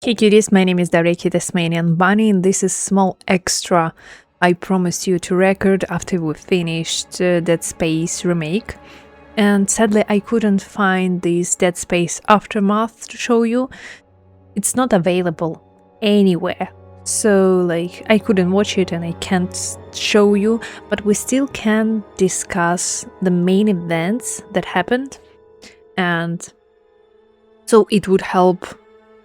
Hey cuties, my name is Dareki Tasmanian Bunny, and this is small extra I promised you to record after we finished Dead Space Remake. And sadly I couldn't find this Dead Space Aftermath to show you. It's not available anywhere. So I couldn't watch it and I can't show you, but we still can discuss the main events that happened. And so it would help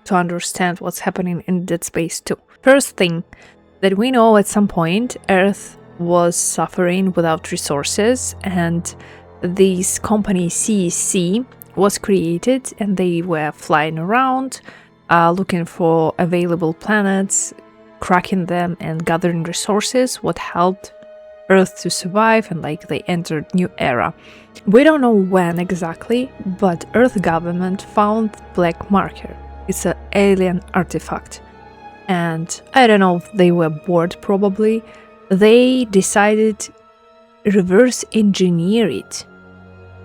to understand what's happening in Dead Space 2. First thing that we know, at some point Earth was suffering without resources, and this company CEC was created, and they were flying around looking for available planets, cracking them and gathering resources, what helped Earth to survive, and they entered new era. We don't know when exactly, but Earth government found black marker. It's an alien artifact. And I don't know if they were bored, probably. They decided reverse engineer it.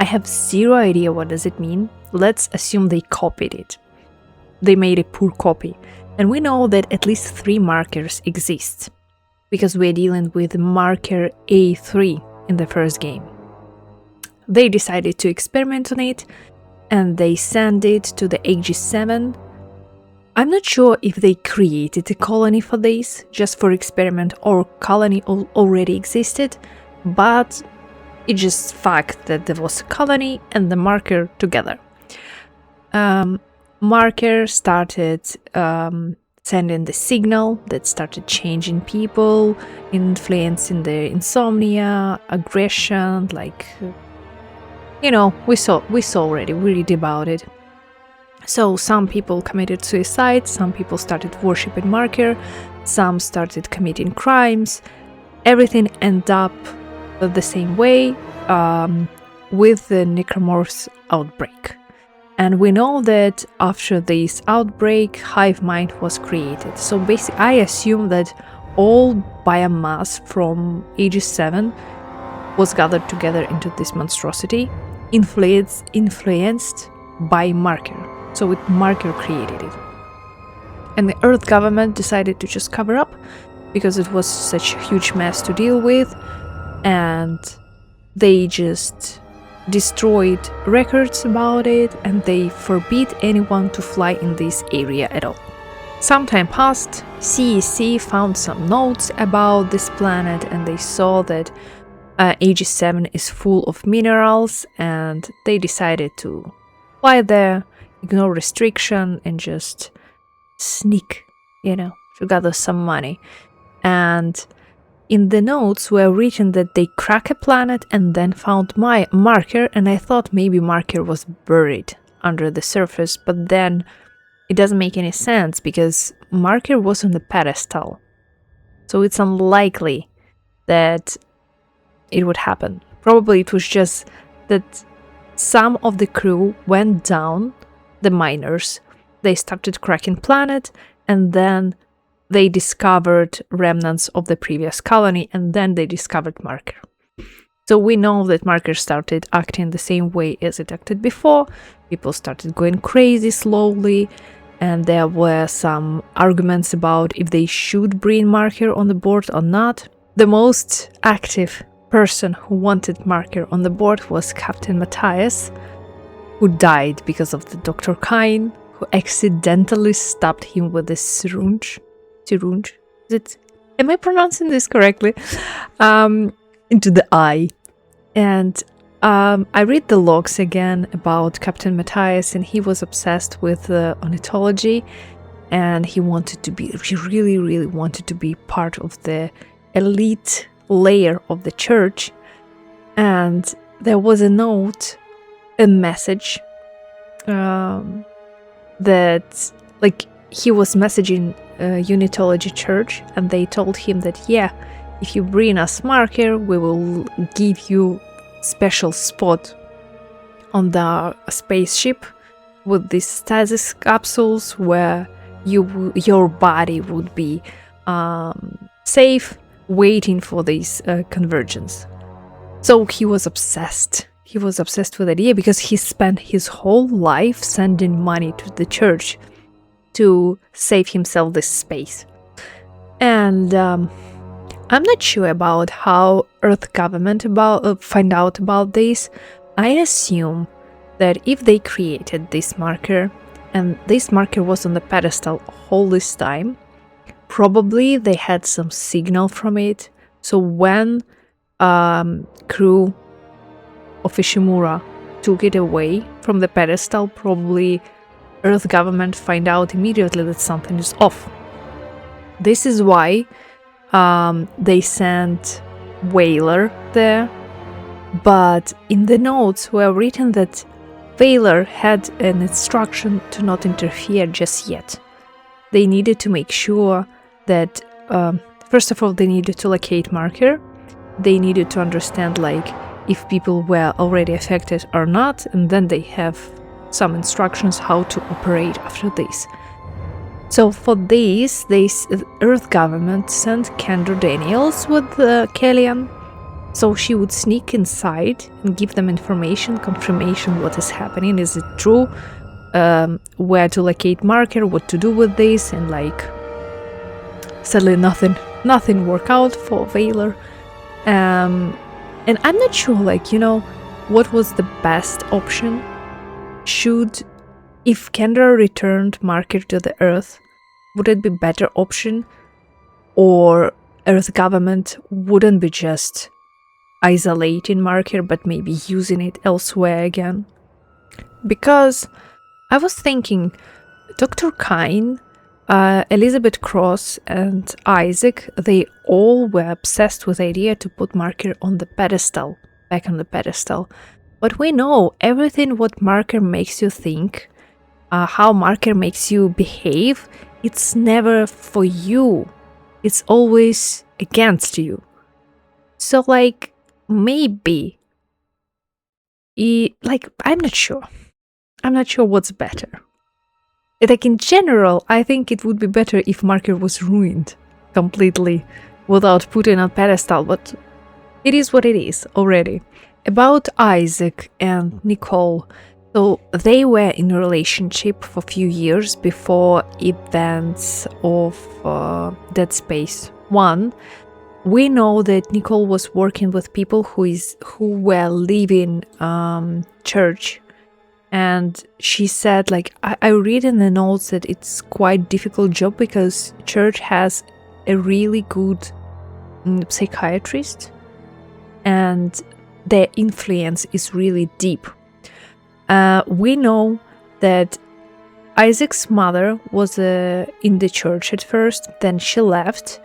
I have zero idea what does it mean. Let's assume they copied it. They made a poor copy. And we know that at least 3 markers exist, because we're dealing with marker A3 in the first game. They decided to experiment on it, and they sent it to the AG7. I'm not sure if they created a colony for this, just for experiment, or colony already existed, but it's just fact that there was a colony and the marker together. Marker started sending the signal that started changing people, influencing their insomnia, aggression, we saw already, we read about it. So some people committed suicide, some people started worshipping marker, some started committing crimes. Everything ended up the same way with the necromorphs outbreak. And we know that after this outbreak, hive mind was created. So basically, I assume that all biomass from AG7 was gathered together into this monstrosity, influenced by marker. So marker created it. And the Earth government decided to just cover up, because it was such a huge mess to deal with, and they just destroyed records about it, and they forbid anyone to fly in this area at all. Some time passed, CEC found some notes about this planet, and they saw that AG7 is full of minerals, and they decided to fly there, ignore restriction, and just sneak, to gather some money. And in the notes were written that they crack a planet and then found my marker, and I thought maybe marker was buried under the surface, but then it doesn't make any sense because marker was on the pedestal. So it's unlikely that it would happen. Probably it was just that some of the crew went down, the miners, they started cracking planet, and then they discovered remnants of the previous colony, and then they discovered marker. So we know that marker started acting the same way as it acted before. People started going crazy slowly, and there were some arguments about if they should bring marker on the board or not. The most active person who wanted marker on the board was Captain Matthias, who died because of the Dr. Kine, who accidentally stabbed him with a syringe. Am I pronouncing this correctly? Into the eye. And I read the logs again about Captain Matthias, and he was obsessed with ornithology, and he really, really wanted to be part of the elite layer of the church. And there was a note, a message that he was messaging Unitology Church, and they told him that if you bring us marker, we will give you special spot on the spaceship with these stasis capsules where your body would be safe, waiting for this convergence. So he was obsessed. He was obsessed with the idea because he spent his whole life sending money to the church. to save himself this space. And I'm not sure about how Earth government find out about this. I assume that if they created this marker, and this marker was on the pedestal all this time, probably they had some signal from it. So when crew of Ishimura took it away from the pedestal, probably Earth government find out immediately that something is off. This is why they sent Whaler there, but in the notes were written that Whaler had an instruction to not interfere just yet. They needed to make sure that, first of all, they needed to locate marker. They needed to understand, like, if people were already affected or not, and then they have some instructions how to operate after this. So for this, Earth government sent Kendra Daniels with Kellyanne, so she would sneak inside and give them information, confirmation what is happening, is it true, where to locate marker, what to do with this, and like, sadly nothing worked out for Whaler. And I'm not sure, like, what was the best option. If Kendra returned marker to the Earth, would it be better option, or Earth government wouldn't be just isolating marker but maybe using it elsewhere again? Because I was thinking Dr. Kine, Elizabeth Cross and Isaac, they all were obsessed with the idea to put marker on the pedestal, back on the pedestal. But we know everything what marker makes you think, how marker makes you behave, it's never for you. It's always against you. So, like, maybe, I'm not sure. I'm not sure what's better. Like, in general, I think it would be better if marker was ruined completely without putting on pedestal, but it is what it is already. About Isaac and Nicole, so they were in a relationship for a few years before events of Dead Space 1. We know that Nicole was working with people who were leaving church, and she said, like, I read in the notes that it's quite difficult job because church has a really good psychiatrist, and their influence is really deep. We know that Isaac's mother was in the church at first, then she left,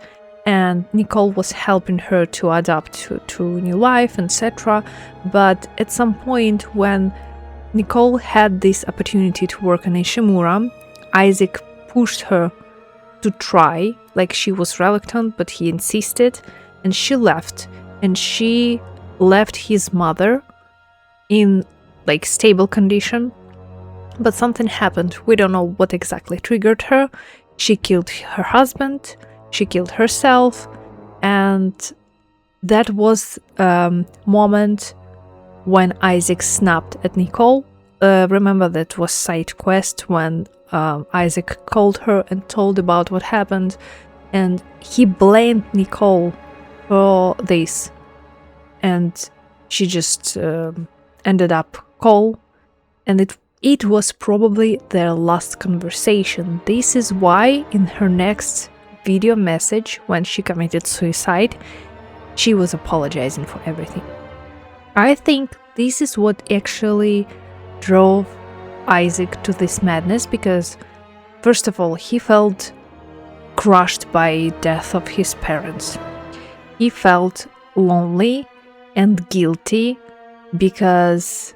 and Nicole was helping her to adapt to new life, etc. But at some point when Nicole had this opportunity to work on Ishimura, Isaac pushed her to try, like she was reluctant, but he insisted, and she left. And she left his mother in like stable condition, but something happened. We don't know what exactly triggered her. She killed her husband, she killed herself, and that was a moment when Isaac snapped at Nicole. Remember, that was side quest when Isaac called her and told about what happened, and he blamed Nicole for this, and she just ended up cold, and it was probably their last conversation. This is why in her next video message, when she committed suicide, she was apologizing for everything. I think this is what actually drove Isaac to this madness, because first of all, he felt crushed by death of his parents. He felt lonely and guilty because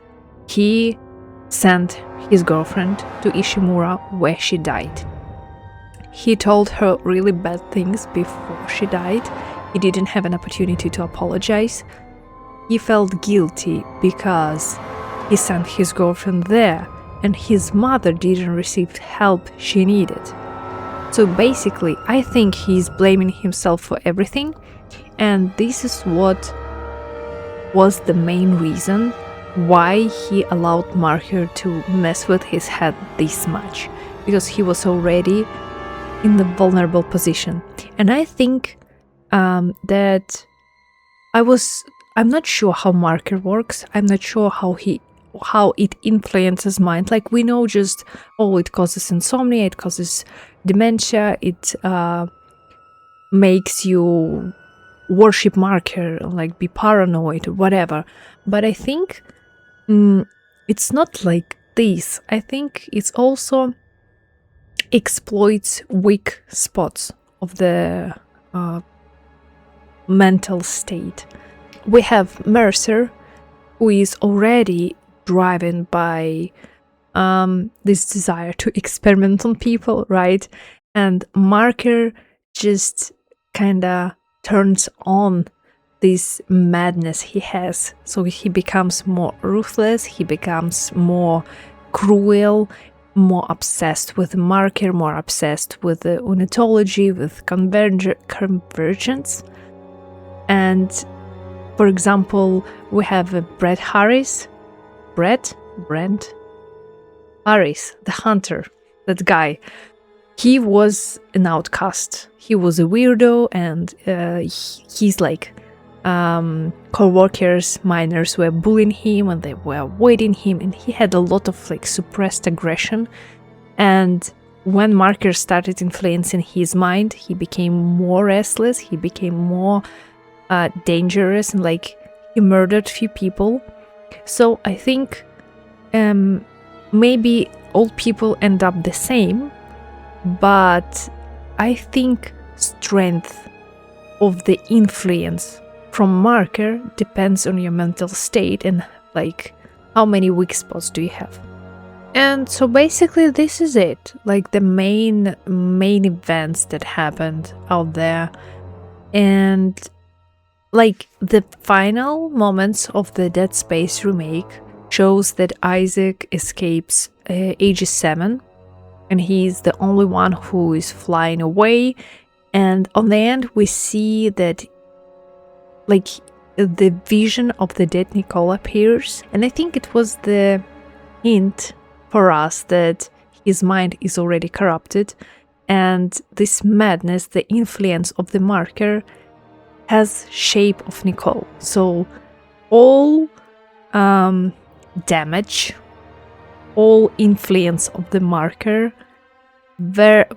he sent his girlfriend to Ishimura where she died. He told her really bad things before she died. He didn't have an opportunity to apologize. He felt guilty because he sent his girlfriend there and his mother didn't receive help she needed. So basically, I think he's blaming himself for everything, and this is what was the main reason why he allowed Marker to mess with his head this much. because he was already in the vulnerable position. And I think that I'm not sure how marker works. I'm not sure how it influences mind. Like, we know just, oh, it causes insomnia, it causes dementia, it makes you worship marker, like be paranoid or whatever. But I think it's not like this. I think it's also exploits weak spots of the mental state. We have Mercer, who is already driven by this desire to experiment on people, right? And Marker just kind of turns on this madness he has. So he becomes more ruthless, he becomes more cruel, more obsessed with Marker, more obsessed with the unitology, with convergence. And for example, we have Brent Harris, the hunter, that guy. He was an outcast. He was a weirdo, and he's like co-workers, miners were bullying him, and they were avoiding him, and he had a lot of like suppressed aggression. And when Marker started influencing his mind, he became more restless. He became more dangerous, and like he murdered few people. So I think maybe all people end up the same, but I think strength of the influence from Marker depends on your mental state and like how many weak spots do you have. And so basically this is it, like the main events that happened out there. And like the final moments of the Dead Space remake shows that Isaac escapes Aegis 7, and he's the only one who is flying away. And on the end we see that like the vision of the dead Nicole appears, and I think it was the hint for us that his mind is already corrupted, and this madness, the influence of the Marker, has shape of Nicole. So all damage, all influence of the Marker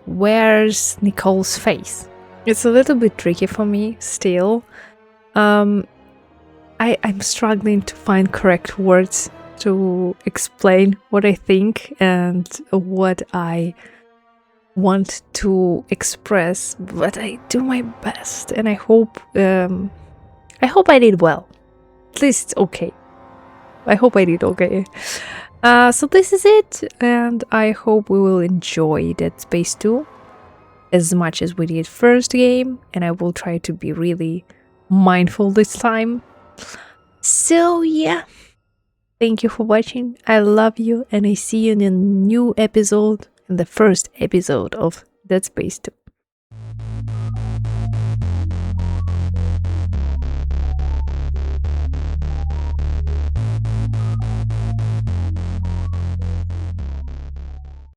wears Nicole's face. It's a little bit tricky for me still. I'm struggling to find correct words to explain what I think and what I want to express, but I do my best, and I hope I did well. At least okay. I hope I did okay. So this is it, and I hope we will enjoy Dead Space 2 as much as we did first game, and I will try to be really mindful this time. So yeah, thank you for watching. I love you, and I see you in a new episode, in the first episode of Dead Space 2.